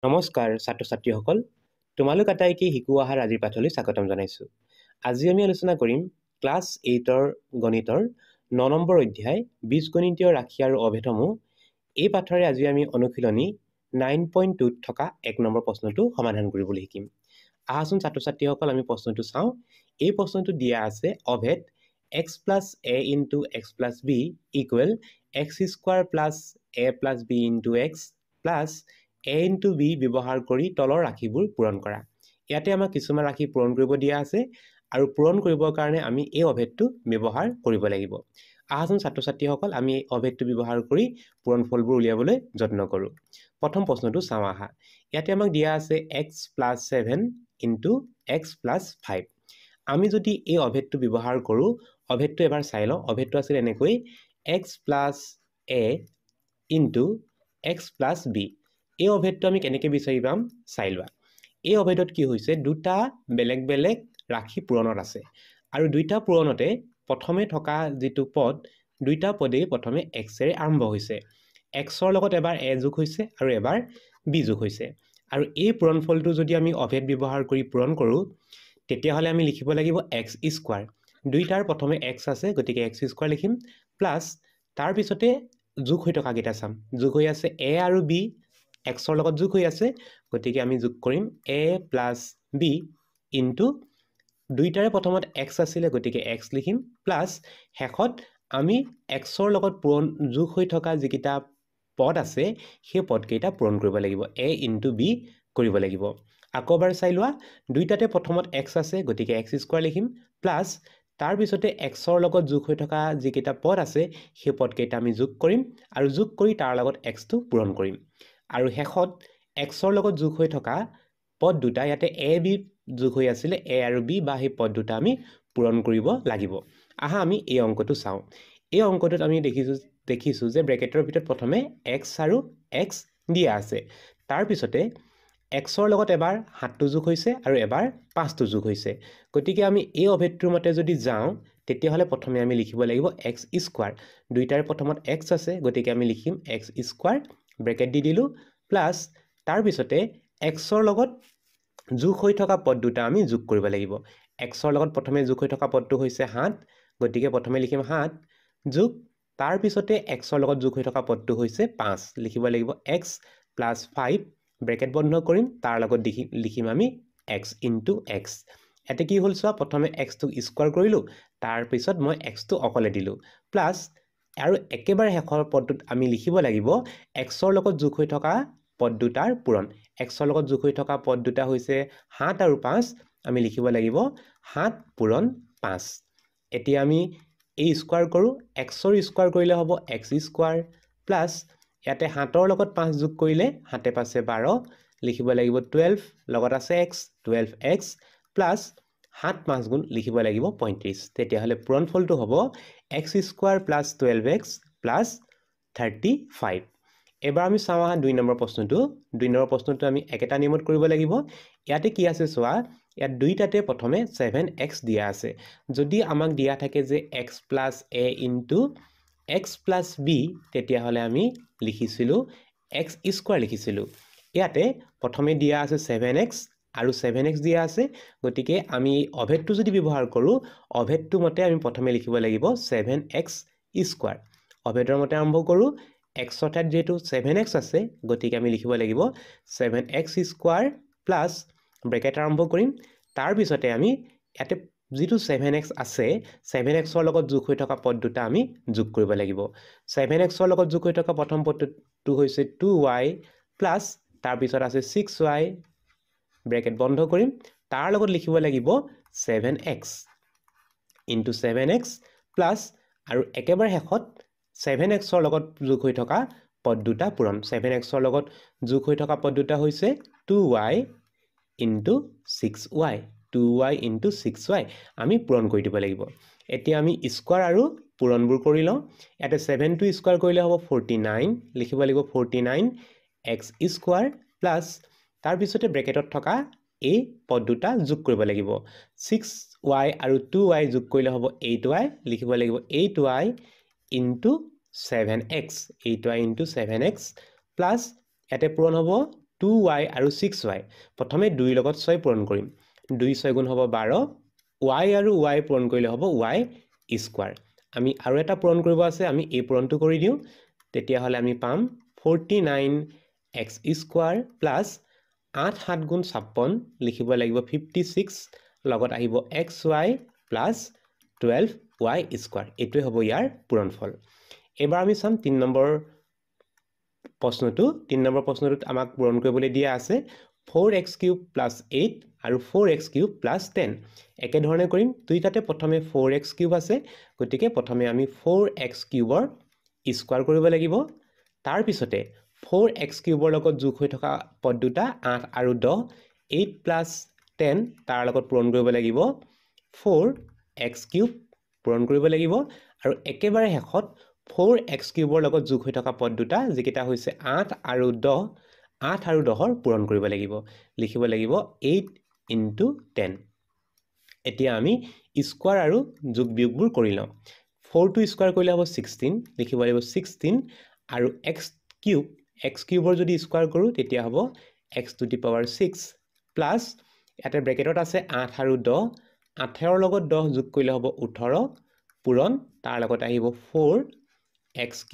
নমস্কাৰ ছাত্ৰ ছাত্ৰীসকল তোমালোক আটাইকে শিকোৱা অহাৰ আজিৰ পাঠলৈ স্বাগতম জনাইছো আজি আমি আলোচনা কৰিম ক্লাছ 8ৰ গণিতৰ 9 নম্বৰ অধ্যায় বীজগণিতীয় ৰাশি আৰু অভেদসমূহ এই পাঠৰে আজি আমি অনুশীলনী 9.2 থকা 1 নম্বৰ প্ৰশ্নটো সমাধান কৰিবলৈ শিকিম আহাচোন ছাত্ৰ ছাত্ৰীসকল আমি প্ৰশ্নটো চাওঁ এই প্ৰশ্নটো দিয়া আছে অভেদ x plus a into x plus b equal x square plus a plus b into x plus a into b ব্যৱহাৰ কৰি তলৰ ৰাশিবোৰ পূৰণ কৰা ইয়াতে আমাক কিছুমান ৰাশি পূৰণ কৰিব দিয়া আছে আৰু পূৰণ কৰিবৰ কাৰণে আমি এই অভেদটো ব্যৱহাৰ কৰিব লাগিব আহাচোন ছাত্ৰ ছাত্ৰীসকল আমি এই অভেদটো ব্যৱহাৰ কৰি পূৰণফলবোৰ উলিয়াবলৈ যত্ন কৰোঁ প্ৰথম প্ৰশ্নটো চাওঁ আহা ইয়াতে আমাক দিয়া আছে x plus 7 into x plus 5 আমি যদি এই অভেদটো ব্যৱহাৰ কৰোঁ অভেদটো এবাৰ চাই লওঁ অভেদটো আছিল এনেকৈ x plus a into x plus b এই অভেদটো আমি কেনেকৈ বিচাৰি পাম চাই লোৱা এই অভেদত কি হৈছে দুটা বেলেগ বেলেগ ৰাশি পূৰণত আছে আৰু দুইটা পূৰণতে প্ৰথমে থকা যিটো পদ দুইটা পদেই প্ৰথমে x এৰে আৰম্ভ হৈছে x ৰ লগত এবাৰ a যোগ হৈছে আৰু এবাৰ b যোগ হৈছে আৰু এই পূৰণফলটো যদি আমি অভেদ ব্যৱহাৰ কৰি পূৰণ কৰোঁ তেতিয়াহ'লে আমি লিখিব লাগিব x স্কয়াৰ দুইটাৰ প্ৰথমে x আছে গতিকে x স্কয়াৰ লিখিম প্লাস তাৰ পিছতে যোগ হৈ থকা গিটা চাম যোগ হৈ আছে a আৰু b x ৰ লগত যোগ হৈ আছে গতিকে আমি যোগ কৰিম a plus b into দুইটাৰে প্ৰথমত x আছিল গতিকে x লিখিম প্লাস শেষত আমি x ৰ লগত পূৰণ যোগ হৈ থকা যিকিটা পদ আছে সেই পদ কেইটা পূৰণ কৰিব লাগিব a into b কৰিব লাগিব আকৌবাৰ চাই লোৱা দুইটাতে প্ৰথমত x আছে গতিকে x স্কয়াৰ লিখিম প্লাস তাৰ পিছতে x ৰ লগত যোগ হৈ থকা যিকিটা পদ আছে সেই পদ কেইটা আমি যোগ কৰিম আৰু যোগ কৰি তাৰ লগত x টো পূৰণ কৰিম আৰু শেষত x ৰ লগত যোগ হৈ থকা পদ দুটা ইয়াতে a b যোগ হৈ আছিল a আৰু b বা সেই পদ দুটা আমি পূৰণ কৰিব লাগিব আহা আমি এই অংকটো চাওঁ এই অংকটোত আমি দেখিছো যে ব্ৰেকেটৰ ভিতৰত প্ৰথমে x আৰু x দিয়া আছে তাৰ পিছতে x ৰ লগত এবাৰ 7 টো যোগ হৈছে আৰু এবাৰ 5 টো যোগ হৈছে গতিকে আমি এই অভেদটোৰ মতে যদি যাওঁ তেতিয়াহলে প্ৰথমে আমি লিখিব লাগিব x স্কয়াৰ দুইটাৰ প্ৰথমত x আছে গতিকে আমি লিখিম x স্কয়াৰ ব্ৰেকেট দি দিলো প্লাস তাৰ পিছতে x ৰ লগত যোগ হৈ থকা পদ দুটা আমি যোগ কৰিব লাগিব x ৰ লগত প্ৰথমে যোগ হৈ থকা পদটো হৈছে 7 গতিকে প্ৰথমে লিখিম 7 যোগ তাৰ পিছতে x ৰ লগত যোগ হৈ থকা পদটো হৈছে 5 লিখিব লাগিব x plus 5 ব্ৰেকেট বন্ধ কৰিম তাৰ লগত লিখিম আমি x into x এতে কি হ'ল সোৱা প্ৰথমে x টো স্কয়াৰ কৰিলো তাৰ পিছত মই x টো অকলে দিলো প্লাস আৰু একেবাৰে শেষৰ পদটোত আমি লিখিব লাগিব x ৰ লগত যোগ হৈ থকা পদ দুটাৰ পূৰণ x ৰ লগত যোগ হৈ থকা পদ দুটা হৈছে 7 আৰু 5 আমি লিখিব লাগিব 7 পূৰণ 5 এতিয়া আমি এই স্কয়াৰ কৰো x ৰ স্কয়াৰ কৰিলে হ'ব x স্কয়াৰ প্লাস ইয়াতে 7 ৰ লগত 5 যোগ কৰিলে 7 5 12 লিখিব লাগিব 12 লগত আছে x 12x প্লাস 7 5 গুণ লিখিব লাগিব 35 তেতিয়াহলে পূৰণফলটো হ'ব x square plus 12x plus 35 এবাৰ আমি চাওঁ আহা 2 নম্বৰ প্ৰশ্নটো আমি একেটা নিয়মত কৰিব লাগিব ইয়াতে কি আছে চোৱা ইয়াত দুইটাতে প্ৰথমে 7x দিয়া আছে যদি আমাক দিয়া থাকে যে x plus a into x plus b তেতিয়াহলে আমি লিখিছিলো x স্কয়াৰ লিখিছিলো ইয়াতে প্ৰথমে দিয়া আছে 7x আৰু 7x দিয়া আছে গতিকে আমি অভেদটো যদি ব্যৱহাৰ কৰো অভেদটো মতে আমি প্ৰথমে লিখিব লাগিব 7x স্কয়াৰ অভেদৰ মতে আৰম্ভ কৰো x ৰ ঠাইত যেটো 7x আছে গতিকে আমি লিখিব লাগিব 7x স্কয়াৰ প্লাস ব্ৰেকেট আৰম্ভ কৰিম তাৰ পিছতে আমি ইয়াতে যেটো 7x আছে 7x ৰ লগত যোগ হৈ থকা পদ দুটা আমি যোগ কৰিব লাগিব 7x ৰ লগত যোগ হৈ থকা প্ৰথম পদটো হৈছে 2y প্লাস তাৰ পিছত আছে 6y ব্ৰেকেট বন্ধ কৰিম তাৰ লগত লিখিব লাগিব 7x into 7x প্লাস আৰু একেবাৰে শেষত 7x ৰ লগত যোগ হৈ থকা পদ দুটা পূৰণ 7x ৰ লগত যোগ হৈ থকা পদ দুটা হৈছে 2y into 6y 2y into 6y আমি পূৰণ কৰি দিব লাগিব এতিয়া আমি স্কয়াৰ আৰু পূৰণবোৰ কৰি লওঁ ইয়াতে 7 টো স্কয়াৰ কৰিলে হ'ব 49 লিখিব লাগিব 49x স্কয়াৰ প্লাস তাৰ পিছতে ব্ৰেকেটত থকা এই পদ দুটা যোগ কৰিব লাগিব 6y আৰু 2y যোগ কৰিলে হ'ব 8y লিখিব লাগিব 8y into 7x 8y into 7x plus ইয়াতে পূৰণ হ'ব 2y আৰু 6y প্ৰথমে 2 লগত 6 পূৰণ কৰিম 2 6 গুণ হ'ব 12 y আৰু y পূৰণ কৰিলে হ'ব y স্কয়াৰ আমি আৰু এটা পূৰণ কৰিব আছে আমি এই পূৰণটো কৰি দিও তেতিয়া হলে আমি পাম 49x স্কয়াৰ প্লাস 8 7 গুণ 56 লিখিব লাগিব 56 লগত আহিব xy প্লাস 12y স্কয়াৰ এটোই হ'ব ইয়াৰ পূৰণফল এবাৰ আমি চাম 3 নম্বৰ প্ৰশ্নটোত আমাক পূৰণ কৰিবলৈ দিয়া আছে 4x³ + 8 আৰু 4x³ + 10 একে ধৰণে কৰিম দুইটাতে প্ৰথমে 4x³ আছে গতিকে প্ৰথমে আমি 4x³ ৰ স্কয়াৰ কৰিব লাগিব তাৰ পিছতে 4x³ ৰ লগত যোগ হৈ থকা পদ দুটা 8 আৰু 10 8 + 10 তাৰ লগত পূৰণ কৰিব লাগিব 4x³ পূৰণ কৰিব লাগিব আৰু একেবাৰে শেষত 4x³ ৰ লগত যোগ হৈ থকা পদ দুটা যেকিটা হৈছে 8 আৰু 10 8 আৰু 10 ৰ পূৰণ কৰিব লাগিব লিখিব লাগিব 8 * 10 এতিয়া আমি স্কয়াৰ আৰু যোগ বিয়োগবোৰ কৰি লওঁ 4 টো স্কয়াৰ কৰিলে হ'ব 16 লিখিব লাগিব 16 আৰু x³ ৰ যদি স্কয়াৰ কৰো তেতিয়া হ'ব x⁶ প্লাস ইয়াতে ব্ৰেকেটত আছে 8 আৰু 10 8 ৰ লগত 10 যোগ কৰিলে হ'ব 18 পূৰণ তাৰ লগত আহিব 4x³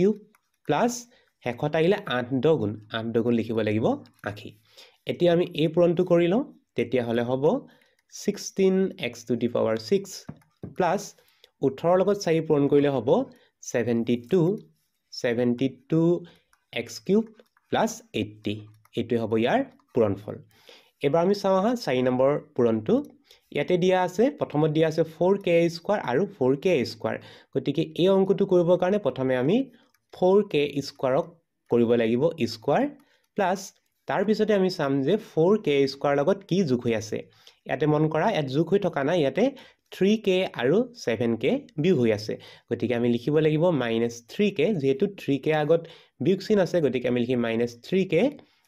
প্লাস শেষত আহিলে 8 10 গুণ 8 10 গুণ লিখিব লাগিব 80 এতিয়া আমি এই পূৰণটো কৰি লওঁ তেতিয়া হলে হ'ব 16x⁶ প্লাস 18 লগত 4 পূৰণ কৰিলে হ'ব 72x³ প্লাস 80 এটোই হ'ব ইয়াৰ পূৰণফল এবাৰ আমি চাওঁ আহা 4 নম্বৰ পূৰণটো ইয়াতে দিয়া আছে প্ৰথমত দিয়া আছে 4k² আৰু 4k² গতিকে এই অংকটো কৰিবৰ কাৰণে প্ৰথমে আমি 4k² কৰিব লাগিব স্কয়াৰ প্লাস তাৰ পিছতে আমি চাম যে 4k² লগত কি যোগ হৈ আছে ইয়াতে মন কৰা ইয়াত যোগ হৈ থকা নাই ইয়াতে 3k আৰু 7k বিয়োগ হৈ আছে গতিকে আমি লিখিব লাগিব -3k যেহেতু 3k আগত বিয়োগ চিন আছে গতিকে আমি লিখিম -3k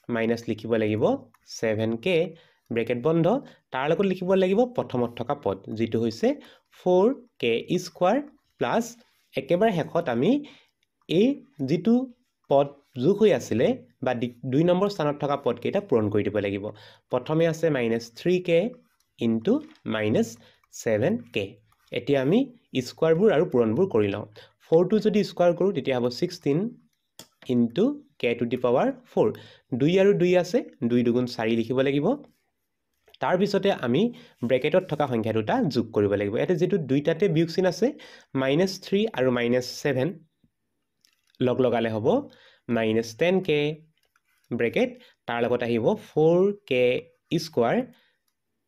মাইনাস লিখিব লাগিব 7k ব্ৰেকেট বন্ধ তাৰ লগত লিখিব লাগিব প্ৰথমত থকা পদ যেটো হৈছে 4k² প্লাস একেবাৰে শেষত আমি এই যেটো পদ যোগ হৈ আছিল বা 2 নম্বৰ স্থানত থকা পদ কেইটা পূৰণ কৰি দিব লাগিব প্ৰথমে আছে -3k * -7k এতিয়া আমি স্কয়াৰবোৰ আৰু পূৰণবোৰ কৰি লওঁ 4 টো যদি স্কয়াৰ কৰো তেতিয়া হ'ব 16 * k⁴ 2 আৰু 2 আছে 2 2 গুণ 4 লিখিব লাগিব তাৰ পিছতে আমি ব্ৰেকেটত থকা সংখ্যা দুটা যোগ কৰিব লাগিব এতে যেটো দুইটাতে বিয়োগ চিন আছে -3 আৰু -7 লগ লগালে হ'ব -10k ব্ৰেকেট তাৰ লগত আহিব 4k²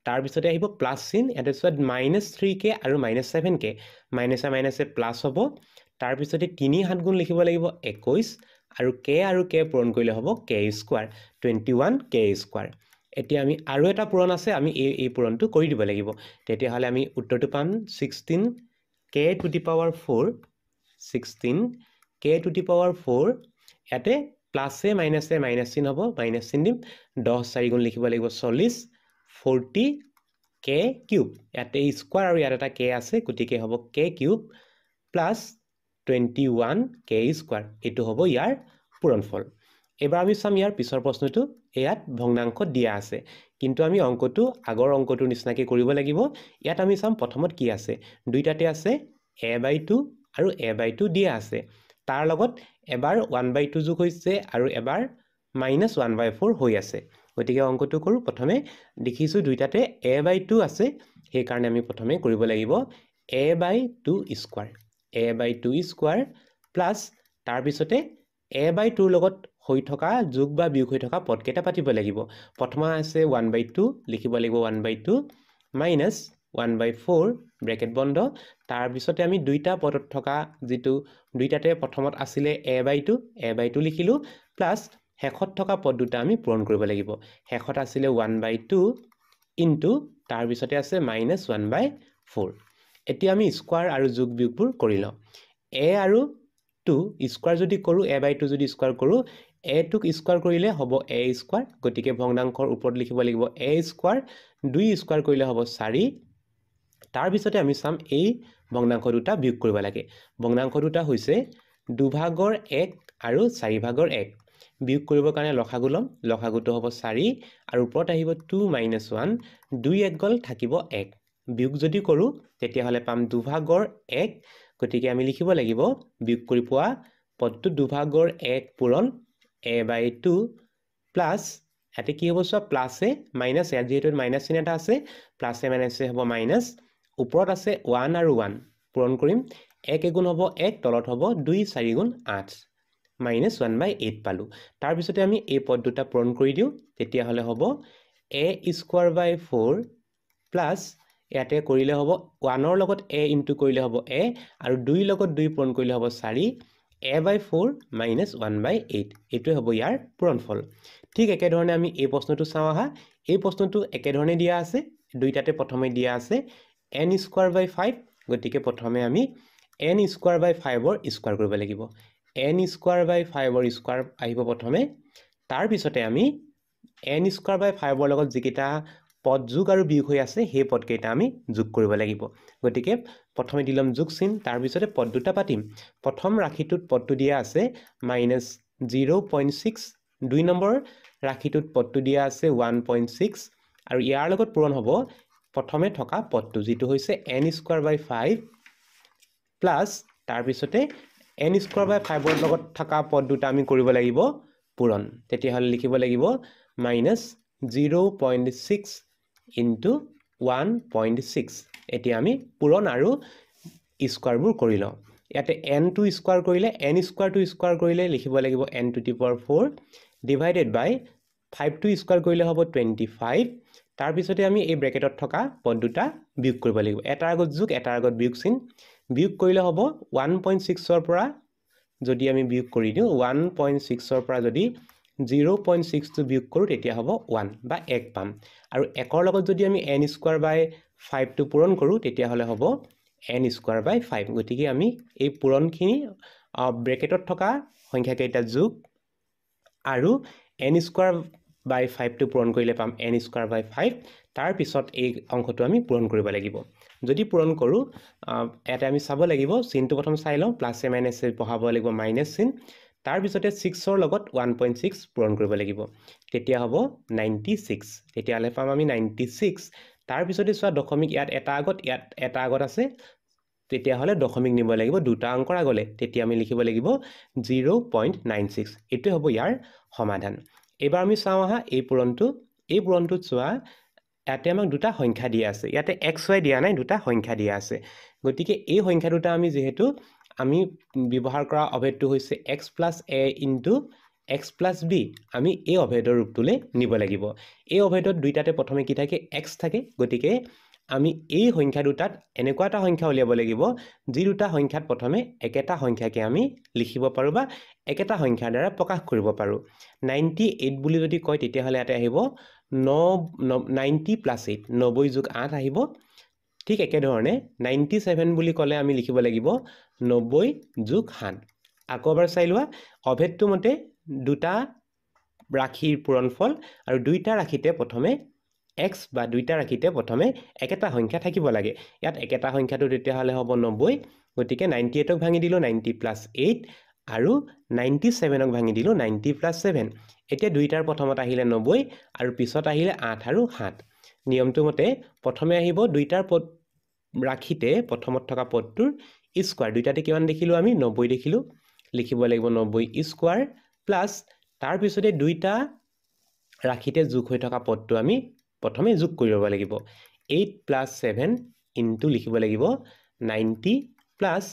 তাৰ পিছতে আহিব প্লাস চিন এতে সত -3k আৰু -7k মাইনাসে প্লাস হ'ব তাৰ পিছতে 3 7 গুণ লিখিব লাগিব 21 আৰু k পূৰণ কৰিলে হ'ব k² 21k² এতিয়া আমি আৰু এটা পূৰণ আছে আমি এই পূৰণটো কৰি দিব লাগিব তেতিয়া হলে আমি উত্তৰটো পাম 16k⁴ 16k⁴ ইয়াতে প্লাসে মাইনাসে মাইনাস চিন হ'ব মাইনাস চিন দিম 10 4 গুণ লিখিব লাগিব 40 40k³ ইয়াতে স্কয়াৰ আৰু ইয়াত এটা k আছে গতিকে হ'ব k³ প্লাস 21k² এটো হ'ব ইয়াৰ পূৰণফল এবাৰ আমি চাম ইয়াৰ পিছৰ প্ৰশ্নটো ইয়াত ভগ্নাংশ দিয়া আছে কিন্তু আমি অংকটো আগৰ অংকটোৰ নিচিনাকৈ কৰিব লাগিব ইয়াত আমি চাম প্ৰথমত কি আছে দুইটাতে আছে a/2 আৰু a/2 দিয়া আছে তাৰ লগত এবাৰ 1/2 যোগ হৈছে আৰু এবাৰ -1/4 হৈ আছে গতিকে অংকটো কৰো প্ৰথমে দেখিছো দুইটাতে a/2 আছে সেই কাৰণে আমি প্ৰথমে কৰিব লাগিব a/2 স্কয়াৰ প্লাস তাৰ পিছতে a/2 লগত হৈ থকা যোগ বা বিয়োগ হৈ থকা পদ কেইটা পাতিব লাগিব প্ৰথমে আছে 1/2 লিখিব লাগিব 1/2 মাইনাস 1/4 ব্ৰেকেট বন্ধ তাৰ পিছতে আমি দুইটা পদত থকা যেটো দুইটাতে প্ৰথমত আছিল a/2 লিখিলো প্লাস শেষত থকা পদ দুটা আমি পূৰণ কৰিব লাগিব শেষত আছিল 1/2 ইনটু তাৰ পিছতে আছে -1/4 এতিয়া আমি স্কয়াৰ আৰু যোগ বিয়োগবোৰ কৰি লওঁ a আৰু 2 স্কয়াৰ যদি কৰো a/2 যদি স্কয়াৰ কৰো a টোক স্কয়াৰ কৰিলে হ'ব a² গতিকে ভগ্নাংশৰ ওপৰত লিখিব লাগিব a² 2 স্কয়াৰ কৰিলে হ'ব 4 তাৰ পিছতে আমি চাম এই ভগ্নাংশ দুটা বিয়োগ কৰিব লাগে ভগ্নাংশ দুটা হৈছে 2/1 আৰু 4/1 বিয়োগ কৰিবৰ কাৰণে লসাগু ল'ম লসাগুটো হ'ব 4 আৰু ওপৰত আহিব 2 - 1 2 1 গ'ল থাকিব 1 বিয়োগ যদি কৰোঁ তেতিয়াহ'লে পাম দুভাগৰ 1 গতিকে আমি লিখিব লাগিব বিয়োগ কৰি পোৱা পদটো দুভাগৰ 1 পূৰণ a/2 প্লাছ ইয়াতে কি হ'ব চোৱা প্লাছ এ মাইনাছ ইয়াত যিহেতু মাইনাছ চিন এটা আছে প্লাছ এ মাইনাছ এ হ'ব মাইনাছ ওপৰত আছে 1 আৰু 1 পূৰণ কৰিম 1 এগুণ হ'ব 1 তলত হ'ব 2 4 গুণ 8 -1/8 পালোঁ তাৰপিছতে আমি এই পদ দুটা পূৰণ কৰি দিওঁ তেতিয়াহ'লে হ'ব a² / 4 প্লাছ ইয়াতে কৰিলে হ'ব 1ৰ লগত a ইনটু কৰিলে হ'ব a আৰু 2ৰ লগত 2 পূৰণ কৰিলে হ'ব 4 a/4 - 1/8 এইটোৱে হ'ব ইয়াৰ পূৰণফল ঠিক একেধৰণে আমি এই প্ৰশ্নটো চাওঁ আহা এই প্ৰশ্নটো একেধৰণে দিয়া আছে দুইটাতে প্ৰথমে দিয়া আছে n² / 5 গতিকে প্ৰথমে আমি n² / 5 ৰ স্কয়াৰ কৰিব লাগিব n² / 5 ৰ স্কয়াৰ আহিব প্ৰথমে তাৰ পিছতে আমি n² / 5 ৰ লগত যিকেইটা পদ যোগ আৰু বিয়োগ হৈ আছে সেই পদকেইটা আমি যোগ কৰিব লাগিব গতিকে প্ৰথমে দিলম যোগ চিন তাৰ পিছতে পদ দুটা পাতিম প্ৰথম ৰাশিটোত পদটো দিয়া আছে -0.6 দুই নম্বৰ ৰাশিটোত পদটো দিয়া আছে 1.6 আৰু ইয়াৰ লগত পূৰণ হ'ব প্ৰথমে থকা পদটো যিটো হৈছে n² / 5 প্লাছ তাৰ পিছতে n² / 5 ৰ লগত থকা পদ দুটা আমি কৰিব লাগিব পূৰণ তেতিয়াহ'লে লিখিব লাগিব -0.6 ইনটু 1.6 এতিয়া আমি পূৰণ আৰু স্কয়াৰবোৰ কৰি লওঁ ইয়াতে n2 স্কয়াৰ কৰিলে n² স্কয়াৰ কৰিলে লিখিব লাগিব n⁴ ডিভাইডেড বাই 5টো স্কয়াৰ কৰিলে হ'ব 25 তাৰ পিছতে আমি এই ব্ৰেকেটত থকা পদ দুটা বিয়োগ কৰিব লাগিব এটাৰ আগত যোগ এটাৰ আগত বিয়োগ চিন বিয়োগ কৰিলে হ'ব 1.6 ৰ পৰা যদি আমি বিয়োগ কৰি দিওঁ 1.6 ৰ পৰা যদি 0.6 টো বিয়োগ কৰোঁ তেতিয়া হ'ব 1 বা 1 পাম আৰু 1ৰ লগত যদি আমি n² / 5 টো পূৰণ কৰোঁ তেতিয়াহ'লে হ'ব n² / 5 গতিকে আমি এই পূৰণখিনি ব্ৰেকেটত থকা সংখ্যাকেইটা যোগ আৰু n² / 5 টো পূৰণ কৰিলে পাম n² / 5 তাৰ পিছত এই অংশটো আমি পূৰণ কৰিব লাগিব যদি পূৰণ কৰোঁ এটা আমি চাব লাগিব চিনটো প্ৰথম চাই লওঁ প্লাছ এ মাইনাছ এ বহাব লাগিব মাইনাছ চিন তাৰ পিছতে 6ৰ লগত 1.6 পূৰণ কৰিব লাগিব তেতিয়া হ'ব 96 তেতিয়াহ'লে পাম আমি 96 তাৰ পিছতে চোৱা দশমিক ইয়াত এটা আগত আছে তেতিয়াহ'লে দশমিক নিব লাগিব দুটা অংকৰ আগলে তেতিয়া আমি লিখিব লাগিব 0.96 এইটোৱে হ'ব ইয়াৰ সমাধান এবাৰ আমি চাওঁ আহা এই পূৰণটোত চোৱা ইয়াতে আমাক দুটা সংখ্যা দিয়া আছে ইয়াতে xy দিয়া নাই দুটা সংখ্যা দিয়া আছে গতিকে এই সংখ্যা দুটা আমি যেহেতু আমি ব্যৱহাৰ কৰা অভেদটো হৈছে x + a * x + b আমি এই অভেদৰ ৰূপটোলৈ নিব লাগিব এই অভেদত দুইটাতে প্ৰথমে কি থাকে x থাকে গতিকে আমি এই সংখ্যা দুটাত এনেকুৱা এটা সংখ্যা উলিয়াব লাগিব যি দুটা সংখ্যাত প্ৰথমে একেটা সংখ্যাকে আমি লিখিব পাৰো বা একেটা সংখ্যাৰ দ্বাৰা প্ৰকাশ কৰিব পাৰো 98 বুলি যদি কয় তেতিয়াহ'লে ইয়াতে আহিব 90 + 8 90 + 8 আহিব ঠিক একেধৰণে 97 বুলি ক'লে আমি লিখিব লাগিব 90 + 7 আকৌ এবাৰ চাই লোৱা অভেদটো মতে দুটা ৰাশিৰ পূৰণফল আৰু দুইটা ৰাশিতে প্ৰথমে x বা দুইটা ৰাশিতে প্ৰথমে একেটা সংখ্যা থাকিব লাগে ইয়াত একেটা সংখ্যাটো তেতিয়াহ'লে হ'ব 90 গতিকে 98ক ভাঙি দিলো 90 + 8 আৰু 97ক ভাঙি দিলো 90 + 7 এতিয়া দুইটাৰ প্ৰথমত আহিলে 90 আৰু পিছত আহিলে 8 আৰু 7 নিয়মটো মতে প্ৰথমে আহিব দুইটাৰ ৰাশিতে প্ৰথমত থকা পদটোৰ স্কয়াৰ দুইটাতে কিমান দেখিলো আমি 90 দেখিলো লিখিব লাগিব 90 স্কয়াৰ প্লাছ তাৰ পিছতে দুইটা ৰাশিতে যোগ হৈ থকা পদটো আমি প্ৰথমে যোগ কৰিব লাগিব 8 + 7 ইনটু লিখিব লাগিব 90 প্লাছ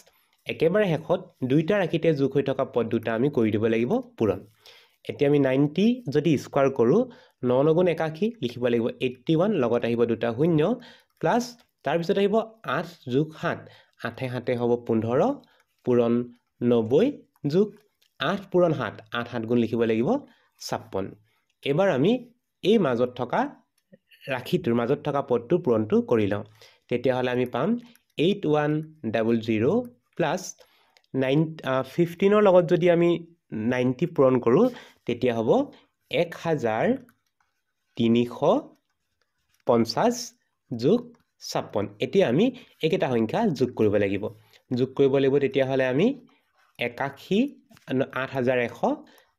একেবাৰে শেষত দুইটা ৰাশিতে যোগ হৈ থকা পদ দুটা আমি কৰি দিব লাগিব পূৰণ এতিয়া আমি 90 যদি স্কয়াৰ কৰোঁ 9 × 9 = 81 লিখিব লাগিব 81 লগত আহিব দুটা শূন্য প্লাছ তাৰ পিছত আহিব 8 + 7 8 × 7 হ'ব 15 পূৰণ 90 যোগ 8 পূৰণ 7 8 7 গুণ লিখিব লাগিব 56 এবাৰ আমি এই মাজত থকা ৰাশিটোৰ মাজত থকা পদটোৰ পূৰণটো কৰি লওঁ তেতিয়াহ'লে আমি পাম 8100 প্লাছ 15ৰ লগত যদি আমি 90 পূৰণ কৰোঁ তেতিয়া হ'ব 1350 যোগ 56 এতিয়া আমি একেটা সংখ্যা যোগ কৰিব লাগিব তেতিয়াহ'লে আমি 81 8100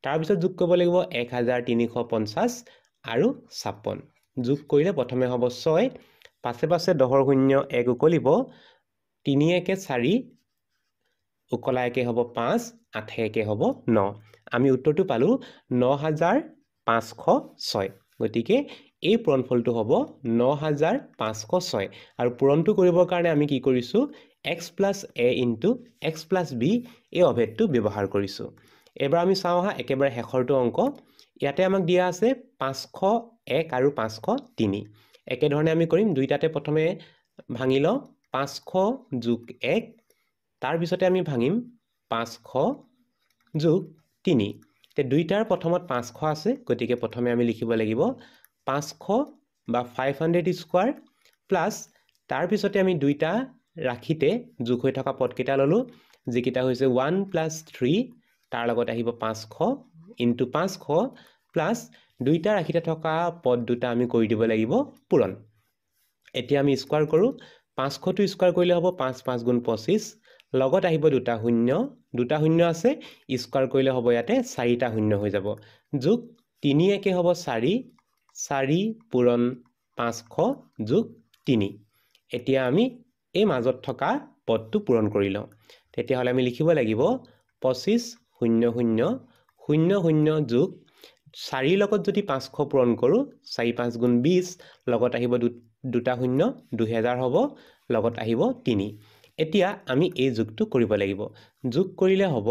তাৰপিছত যোগ কৰিব লাগিব 1350 আৰু 56 যোগ কৰিলে প্ৰথমে হ'ব 6 পাছে পাছে 10ৰ শূন্য 1 উকলিব 3 একে 4 উকলা একে হ'ব 5 8 একে হ'ব 9 আমি উত্তৰটো পালো 9506 গতিকে এই পূৰণফলটো হ'ব 9506 আৰু পূৰণটো কৰিবৰ কাৰণে আমি কি কৰিছো x + a * x + b এই অভেদটো ব্যৱহাৰ কৰিছো এবাৰ আমি চাওঁ হা একেবাৰে শেষৰটো অংক ইয়াতে আমাক দিয়া আছে 501 আৰু 503 একে ধৰণে আমি কৰিম দুইটাতে প্ৰথমে ভাঙি লওঁ 500 + 1 তাৰ পিছতে আমি ভাঙিম 500 + 3 তে দুইটাৰ প্ৰথমত 500 আছে গতিকে প্ৰথমে আমি লিখিব লাগিব 500 বা 500 স্কয়াৰ প্লাস তাৰ পিছতে আমি দুইটা ৰাখিতে যোগ হৈ থকা পদকেইটা ললো যিকেইটা হৈছে 1 + 3 তাৰ লগত আহিব 500 * 500 প্লাস দুইটা ৰাখিতে থকা পদ দুটা আমি কৰি দিব লাগিব পূৰণ এতিয়া আমি স্কয়াৰ কৰো 500 টো স্কয়াৰ কৰিলে হ'ব 5 5 * 25 লগত আহিব দুটা শূন্য আছে স্কয়াৰ কৰিলে হ'ব ইয়াতে 4টা শূন্য হৈ যাব যোগ 3 একে হ'ব 4 4 পূৰণ 500 যোগ 3 এতিয়া আমি এই মাজত থকা পদটো পূৰণ কৰি লওঁ তেতিয়া হলে আমি লিখিব লাগিব 25 0 0 0 0 যোগ 4 লগত যদি 500 পূৰণ কৰো 4 5 * 20 লগত আহিব দুটা শূন্য 2000 হ'ব লগত আহিব 3 এতিয়া আমি এই যোগটো কৰিব লাগিব যোগ কৰিলে হ'ব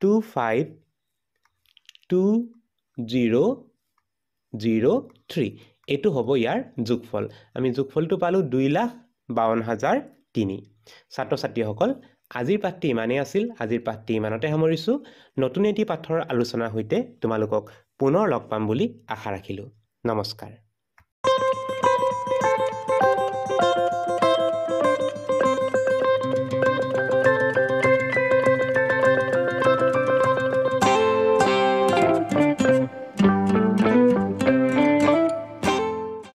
252003 এটো হ'ব ইয়াৰ যোগফল আমি যোগফলটো পালো 2,52,003 ছাত্ৰ ছাত্ৰীসকল আজিৰ পাঠটি ইমানেই আছিল আজিৰ পাঠটি ইমানতে সামৰিছো নতুন এটি পাঠৰ আলোচনাৰ সৈতে তোমালোকক পুনৰ লগ পাম বুলি আশা ৰাখিলো নমস্কাৰ